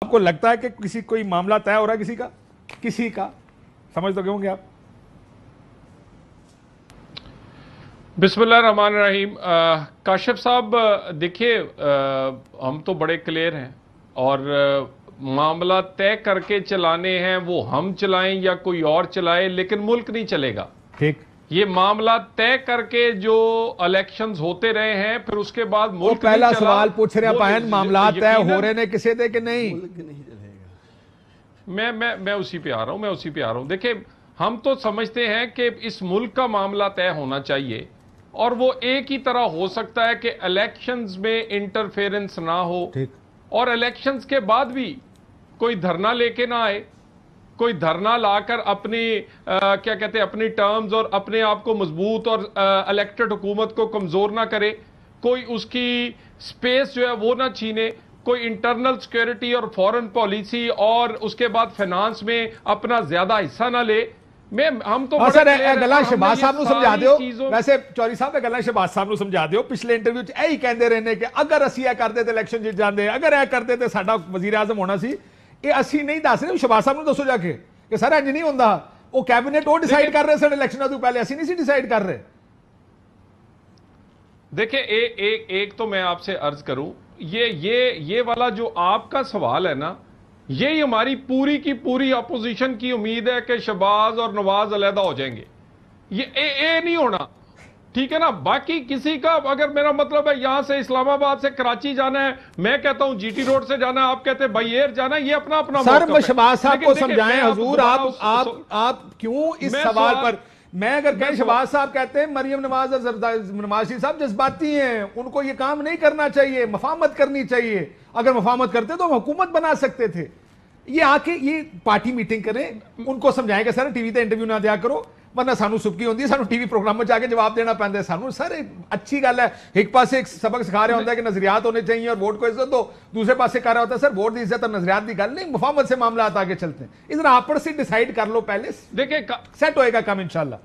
آپ کو لگتا ہے کہ کوئی معاملہ طے ہو رہا ہے کسی کا سمجھ تو کیوں گے آپ؟ بسم اللہ الرحمن الرحیم. کاشف صاحب دیکھیے ہم تو بڑے کلیئر ہیں اور معاملہ طے کر کے چلانے ہیں وہ ہم چلائیں یا کوئی اور چلائے لیکن ملک نہیں چلے گا. ٹھیک. یہ معاملہ طے کر کے جو الیکشنز ہوتے رہے ہیں پھر اس کے بعد ملک پہلا سوال پوچھ رہے ہیں پائن معاملات طے ہو رہے ہیں کسے دے کہ نہیں؟ میں اسی پہ آ رہا ہوں. دیکھیں ہم تو سمجھتے ہیں کہ اس ملک کا معاملہ طے ہونا چاہیے اور وہ ایک ہی طرح ہو سکتا ہے کہ الیکشنز میں انٹرفیرنس نہ ہو اور الیکشنز کے بعد بھی کوئی دھرنا لے کے نہ آئے, کوئی دھرنا لا کر اپنی کیا کہتے ہیں اپنی ٹرمز اور اپنے آپ کو مضبوط اور الیکٹڈ حکومت کو کمزور نہ کرے, کوئی اس کی سپیس جو ہے وہ نہ چھینے, کوئی انٹرنل سیکیورٹی اور فورن پالیسی اور اس کے بعد فائنانس میں اپنا زیادہ حصہ نہ لے. ہم تو سر گلا شہباز صاحب نو سمجھا دیو, ویسے چوری صاحب گلا شہباز صاحب نو سمجھا دیو, پچھلے انٹرویو چ یہی کہندے رہنے کہ اگر اسی اے کردے تے الیکشن جیت جاندے, اگر اے کردے تے ساڈا وزیر اعظم ہونا سی. یہ اسی نہیں دس رہے, شہباز صاحب نو دسو جا کے کہ سر انج نہیں ہوندا, وہ کیبنٹ وہ ڈیسائیڈ کر رہے سن الیکشناں تو پہلے, اسی نہیں سی ڈیسائیڈ کر رہے. دیکھیں ایک تو میں آپ سے عرض کروں, یہ والا جو آپ کا سوال ہے نا, یہی ہماری پوری کی پوری اپوزیشن کی امید ہے کہ شہباز اور نواز علیحدہ ہو جائیں گے. یہ نہیں ہونا, ٹھیک ہے نا. باقی کسی کا اگر میرا مطلب ہے یہاں سے اسلام آباد سے کراچی جانا ہے, میں کہتا ہوں جی ٹی روڈ سے جانا ہے, آپ کہتے ہیں بائی ایئر جانا ہے, یہ اپنا موقف ہے. سر شہباز صاحب کو سمجھائیں حضور, آپ کیوں اس سوال پر, میں اگر کہیں شہباز صاحب کہتے ہیں مریم نواز اور نواز شریف صاحب جذباتی ہیں, ان کو یہ کام نہیں کرنا چاہیے, مفاہمت کرنی چاہیے. اگر مفاہمت کرتے تو ہم حکومت بنا سکتے تھے. یہ آ کے یہ پارٹی میٹنگ کریں, ان کو سمجھائیں کہ سر ٹی وی تے انٹرویو نہ دیا کرو, ورنہ سانو سبکی ہوندی ہے, سانو ٹی وی پروگرام میں جا کے جواب دینا پیندا ہے. سانو سر اچھی گل ہے, ایک پاسے ایک سبق سکھا رہا ہوتا ہے کہ نظریات ہونے چاہیے اور ووٹ کو عزت دو, دوسرے پاسے کہہ رہا ہوتا ہے سر ووٹ دی عزت اور نظریات دی گل نہیں, مفاہمت سے معاملات آگے چلتے ہیں. اس طرح آپس سے ڈیسائیڈ کر لو پہلے, دیکھیں سیٹ ہوئے گا کام انشاءاللہ.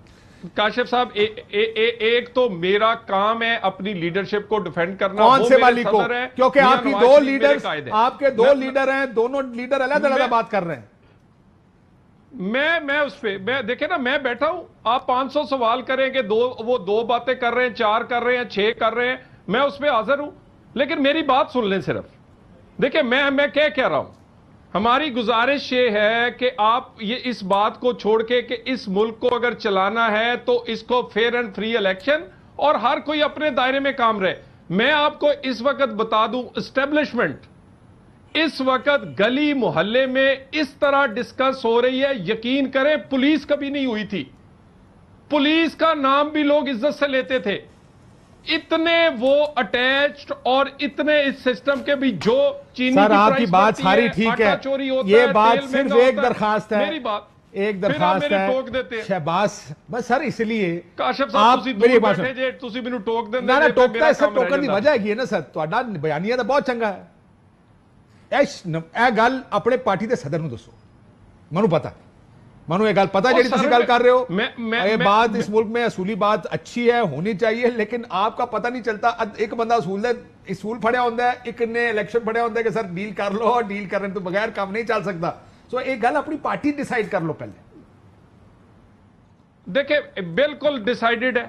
کاشف صاحب ایک تو میرا کام ہے اپنی لیڈرشپ کو ڈیفینڈ کرنا. کون سے والی کو؟ کیونکہ آپ کی دو لیڈر, آپ کے دو لیڈر ہیں, دونوں لیڈر علیحدہ علیحدہ بات کر رہے ہیں. میں اس پہ دیکھیں نا, میں بیٹھا ہوں, آپ 500 سوال کریں کہ وہ 2 باتیں کر رہے ہیں, 4 کر رہے ہیں, 6 کر رہے ہیں, میں اس پہ حاضر ہوں. لیکن میری بات سن لیں صرف. دیکھیں میں کیا کہہ رہا ہوں, ہماری گزارش یہ ہے کہ آپ یہ اس بات کو چھوڑ کے کہ اس ملک کو اگر چلانا ہے تو اس کو فیئر اینڈ فری الیکشن اور ہر کوئی اپنے دائرے میں کام رہے. میں آپ کو اس وقت بتا دوں, اسٹیبلشمنٹ اس وقت گلی محلے میں اس طرح ڈسکس ہو رہی ہے, یقین کریں پولیس کبھی نہیں ہوئی تھی. پولیس کا نام بھی لوگ عزت سے لیتے تھے, اتنے وہ اٹیچڈ اور اتنے اس سسٹم کے بھی جو چینی سر آپ کی بات ساری ٹھیک ہے, یہ بات صرف ایک درخواست ہے, میری بات ایک درخواست ہے شہباز, بس سر اس لیے کاشف صاحب تسی دور بیٹھے جے تسی مینوں ٹوک دین. نہ ٹوکتا ہے سر, ٹوکن دی وجہ ہے نا سر, تہاڈا بیانیہ تو بہت چنگا ہے. اے گل اپنے پارٹی دے صدر نو دسو, منو پتا, منو یہ گل پتا جیڑی تسی گل کر رہے ہو, یہ بات اس ملک میں اصولی بات اچھی ہے, ہونی چاہیے, لیکن آپ کا پتہ نہیں چلتا. ایک بندہ اصول پڑھیا ہوتا ہے, ایک نے الیکشن پڑھیا ہوتا ہے کہ سر ڈیل کر لو, اور ڈیل کرنے تو بغیر کام نہیں چل سکتا. سو ایک گل اپنی پارٹی ڈیسائیڈ کر لو پہلے. دیکھیں بالکل ڈیسائیڈڈ ہے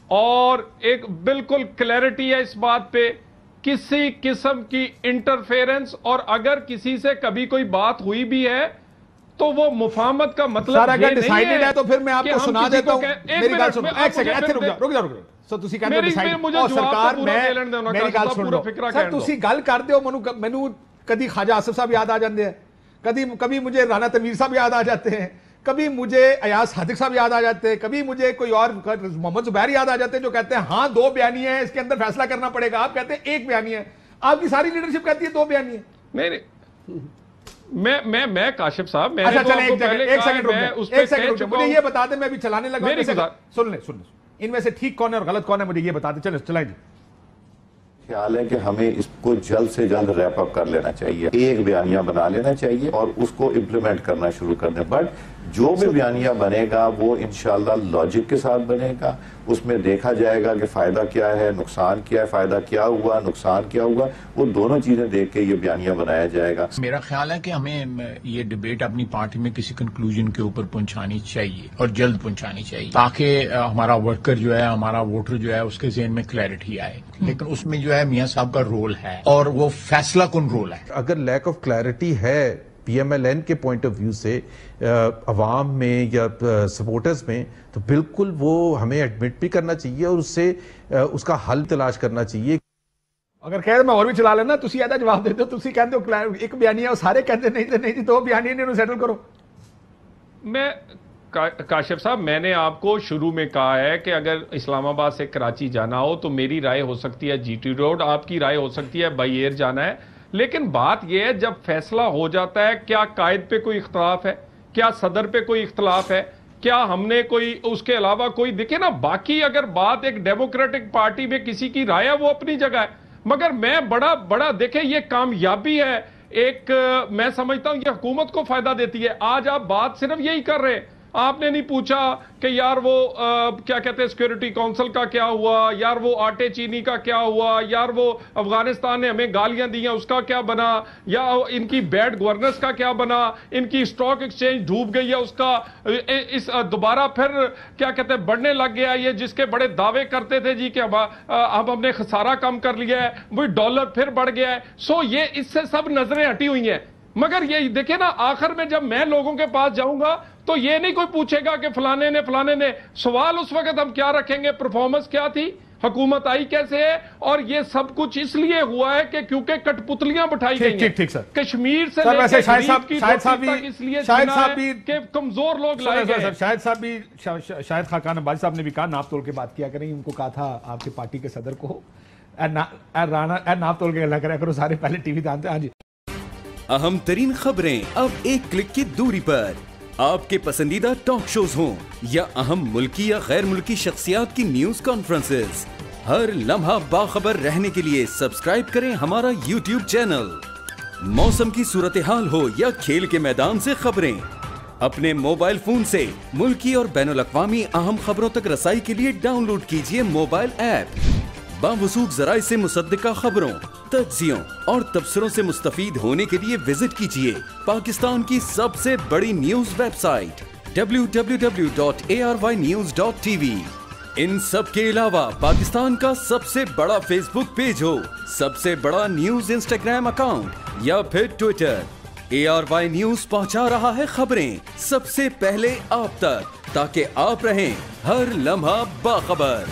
اور ایک بالکل کلیئرٹی ہے اس بات پہ, کسی قسم کی انٹرفیرنس, اور اگر کسی سے کبھی کوئی بات ہوئی بھی ہے تو وہ مفاہمت کا مطلب اگر ڈیسائیڈڈ ہے تو پھر میں آپ کو سنا دیتا ہوں. میری گل سنو, ایک سیکنڈ ایتھے رک جاؤ. سو تسی کہندے ڈیسائیڈ اور سرکار, میں میری گل سن لو سر, تسی گل کردے ہو, مینوں کدی خواجہ آصف صاحب یاد آ جاندے ہیں, کبھی مجھے رانا تنویر صاحب یاد آ جاتے ہیں, کبھی مجھے ایاز صادق صاحب یاد آ جاتے ہیں, کبھی مجھے کوئی اور محمد زبیر یاد آ جاتے ہیں جو کہتے ہیں ہاں 2 بیانیہ ہیں, اس کے اندر فیصلہ کرنا پڑے گا. آپ کہتے ہیں 1 بیانیہ ہے, آپ کی ساری لیڈرشپ کہتی ہے 2 بیانیہ. میں کاشف صاحب, میں اچھا چلیں ایک سیکنڈ مجھے یہ بتا دیں, میں ابھی چلانے لگا, سن لیں ان میں سے ٹھیک کون ہے اور غلط کون ہے, مجھے یہ بتا دیں. چلیں چلائیں جی. خیال ہے کہ ہمیں اس کو جلد سے جلد ریپ اپ کر لینا چاہیے, ایک بیانیہ بنا لینا چاہیے اور اس کو امپلیمنٹ کرنا شروع کر دیں. بٹ جو بھی بیانیہ بنے گا وہ انشاءاللہ لاجک کے ساتھ بنے گا، اس میں دیکھا جائے گا کہ فائدہ کیا ہے، نقصان کیا ہے، فائدہ کیا ہوا، نقصان کیا ہوا، وہ دونوں چیزیں دیکھ کے یہ بیانیہ بنایا جائے گا۔ میرا خیال ہے کہ ہمیں یہ ڈیبیٹ اپنی پارٹی میں کسی کنکلوژن کے اوپر پہنچانی چاہیے اور جلد پہنچانی چاہیے، تاکہ ہمارا ورکر جو ہے، ہمارا ووٹر جو ہے، اس کے ذہن میں کلیئرٹی آئے۔ لیکن اس میں جو ہے میاں صاحب کا رول ہے اور وہ فیصلہ کن رول ہے۔ اگر لیک آف کلیئرٹی ہے پی ایم ایل این کے پوائنٹ آف ویو سے عوام میں یا سپورٹرز میں، تو بالکل وہ ہمیں ایڈمٹ بھی کرنا چاہیے اور اس کا حل تلاش کرنا چاہیے۔ اگر کہہ میں اور بھی چلا لینا تسی ایدا جواب دیتے ہو، تسی کہتے ہو ایک بیانیہ سارے کہتے نہیں جی دو بیانیہ نے انہوں سیٹل کرو۔ میں کاشف صاحب، میں نے آپ کو شروع میں کہا ہے کہ اگر اسلام آباد سے کراچی جانا ہو تو میری رائے ہو سکتی ہے جی ٹی روڈ، آپ کی رائے ہو سکتی ہے بائی ایئر جانا ہے، لیکن بات یہ ہے جب فیصلہ ہو جاتا ہے، کیا قائد پہ کوئی اختلاف ہے، کیا صدر پہ کوئی اختلاف ہے، کیا ہم نے کوئی اس کے علاوہ کوئی دیکھے نا، باقی اگر بات ایک ڈیموکریٹک پارٹی میں کسی کی رائے ہے وہ اپنی جگہ ہے، مگر میں بڑا دیکھیں یہ کامیابی ہے ایک، میں سمجھتا ہوں یہ حکومت کو فائدہ دیتی ہے۔ آج آپ بات صرف یہی کر رہے ہیں، آپ نے نہیں پوچھا کہ یار وہ کیا کہتے ہیں سیکیورٹی کونسل کا کیا ہوا، یار وہ آٹے چینی کا کیا ہوا، یار وہ افغانستان نے ہمیں گالیاں دی ہیں اس کا کیا بنا، یا ان کی بیڈ گورننس کا کیا بنا، ان کی سٹاک ایکسچینج ڈوب گئی ہے اس کا اس دوبارہ پھر کیا کہتے ہیں بڑھنے لگ گیا، یہ جس کے بڑے دعوے کرتے تھے جی کہ اب ہم نے خسارہ کم کر لیا ہے، وہی ڈالر پھر بڑھ گیا ہے۔ سو یہ اس سے سب نظریں ہٹی ہوئی ہیں، مگر یہ دیکھیں نا آخر میں جب میں لوگوں کے پاس جاؤں گا تو یہ نہیں کوئی پوچھے گا کہ فلانے نے سوال اس وقت ہم کیا رکھیں گے، پرفارمنس کیا تھی، حکومت آئی کیسے ہے، اور یہ سب کچھ اس لیے ہوا ہے کہ کیونکہ کٹ پتلیاں بٹھائی گئی ہیں کشمیر سے لے کے غریب کی دوستی تک، اس لیے چنا ہے کہ کمزور لوگ لائے گئے۔ شاہد صاحب بھی، شاہد خاقان عباسی صاحب نے بھی کہا ناپ تول کے بات کیا کریں، ان کو کہا تھا آپ کی پارٹی کے صدر کو ناپ تول کے گلا کریا کرو، سارے پہلے ٹی وی دانتے۔ ہاں جی، اہم ترین خبریں اب ایک کلک کی دوری پر، آپ کے پسندیدہ ٹاک شوز ہوں یا اہم ملکی یا غیر ملکی شخصیات کی نیوز کانفرنسز، ہر لمحہ باخبر رہنے کے لیے سبسکرائب کریں ہمارا یوٹیوب چینل۔ موسم کی صورتحال ہو یا کھیل کے میدان سے خبریں، اپنے موبائل فون سے ملکی اور بین الاقوامی اہم خبروں تک رسائی کے لیے ڈاؤن لوڈ کیجیے موبائل ایپ۔ باوثوق ذرائع سے مصدقہ خبروں، تجزیوں اور تبصروں سے مستفید ہونے کے لیے وزٹ کیجیے پاکستان کی سب سے بڑی نیوز ویب سائٹ www.arYnews.tv۔ ان سب کے علاوہ پاکستان کا سب سے بڑا فیس بک پیج ہو، سب سے بڑا نیوز انسٹاگرام اکاؤنٹ یا پھر ٹویٹر، ARY نیوز پہنچا رہا ہے خبریں سب سے پہلے آپ تک، تاکہ آپ رہیں ہر لمحہ باخبر۔